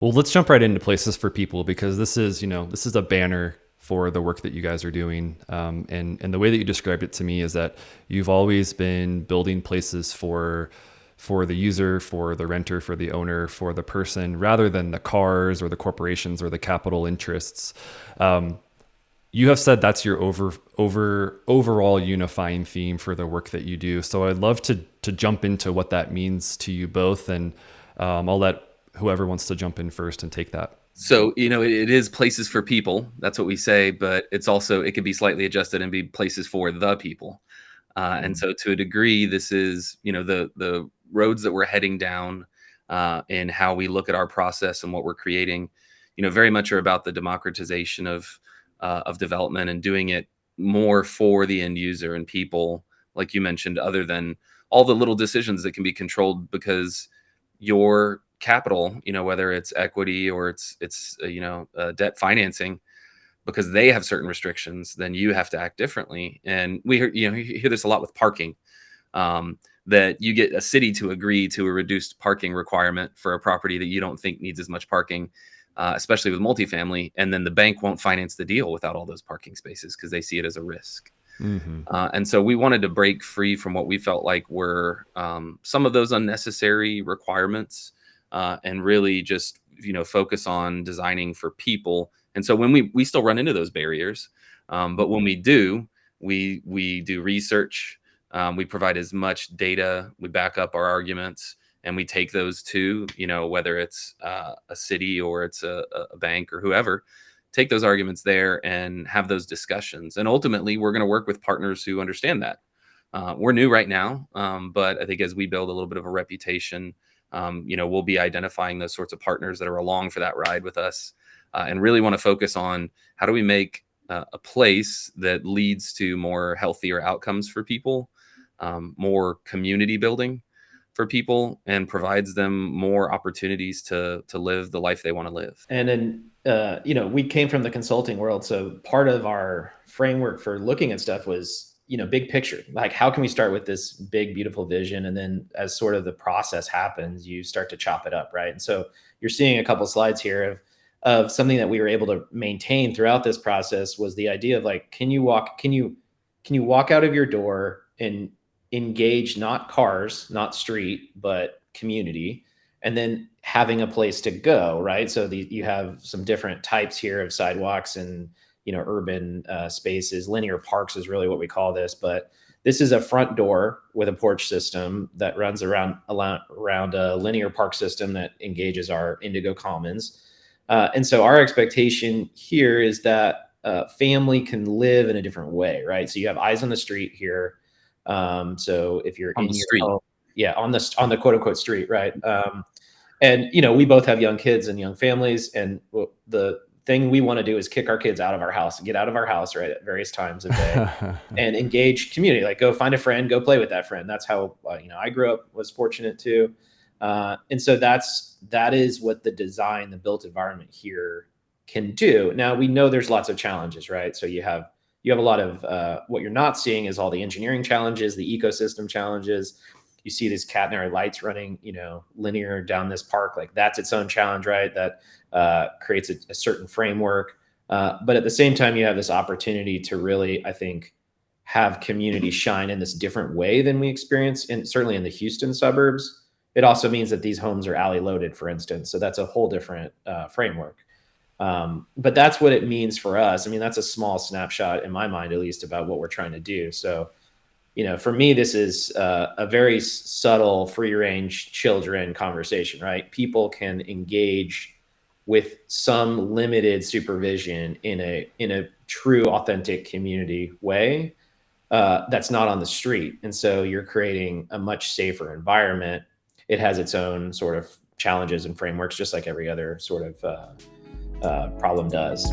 Well, let's jump right into places for people because this is a banner for the work that you guys are doing. And the way that you described it to me is that you've always been building places for the user, for the renter, for the owner, for the person, rather than the cars or the corporations or the capital interests. You have said that's your overall unifying theme for the work that you do. So I'd love to jump into what that means to you both, and I'll let whoever wants to jump in first and take that. So, it is places for people. That's what we say, but it's also it can be slightly adjusted and be places for the people. And Mhm. so to a degree, this is, the roads that we're heading down and how we look at our process and what we're creating, very much are about the democratization of development and doing it more for the end user and people, like you mentioned, other than all the little decisions that can be controlled because your capital, whether it's equity or it's debt financing, because they have certain restrictions, then you have to act differently. And you hear this a lot with parking, that you get a city to agree to a reduced parking requirement for a property that you don't think needs as much parking, especially with multifamily, and then the bank won't finance the deal without all those parking spaces because they see it as a risk. Hmm. And so we wanted to break free from what we felt like were some of those unnecessary requirements, and really just focus on designing for people. And so when we still run into those barriers, but when we do, we do research. We provide as much data. We back up our arguments, and we take those to whether it's a city or it's a bank or whoever, take those arguments there and have those discussions. And ultimately, we're going to work with partners who understand that. We're new right now, but I think as we build a little bit of a reputation, we'll be identifying those sorts of partners that are along for that ride with us, and really want to focus on how do we make a place that leads to more healthier outcomes for people, more community building for people, and provides them more opportunities to live the life they want to live. And then, we came from the consulting world. So part of our framework for looking at stuff was, big picture. Like, how can we start with this big, beautiful vision? And then as sort of the process happens, you start to chop it up. Right. And so you're seeing a couple slides here of something that we were able to maintain throughout this process was the idea of like, can you walk out of your door and engage not cars, not street, but community, and then having a place to go, right? So you have some different types here of sidewalks and urban spaces. Linear parks is really what we call this, but this is a front door with a porch system that runs around a linear park system that engages our Indigo Commons. And so our expectation here is that family can live in a different way, right? So you have eyes on the street here. So if you're On in the your street. home, yeah, on the quote unquote street, right? And we both have young kids and young families, and the thing we want to do is kick our kids out of our house and get out of our house right at various times of day and engage community. Like, go find a friend, go play with that friend. That's how I grew up. Was fortunate too, and so that is what the design, the built environment here can do. Now we know there's lots of challenges, right? So you have a lot of what you're not seeing is all the engineering challenges, the ecosystem challenges. You see these catenary lights running, linear down this park. Like, that's its own challenge, right? That creates a certain framework. But at the same time, you have this opportunity to really, I think, have community shine in this different way than we experience, and certainly in the Houston suburbs. It also means that these homes are alley loaded, for instance. So that's a whole different framework. But that's what it means for us. I mean, that's a small snapshot in my mind, at least, about what we're trying to do. So, for me, this is a very subtle, free range children conversation, right? People can engage with some limited supervision in a true, authentic community way that's not on the street. And so you're creating a much safer environment. It has its own sort of challenges and frameworks, just like every other sort of problem does.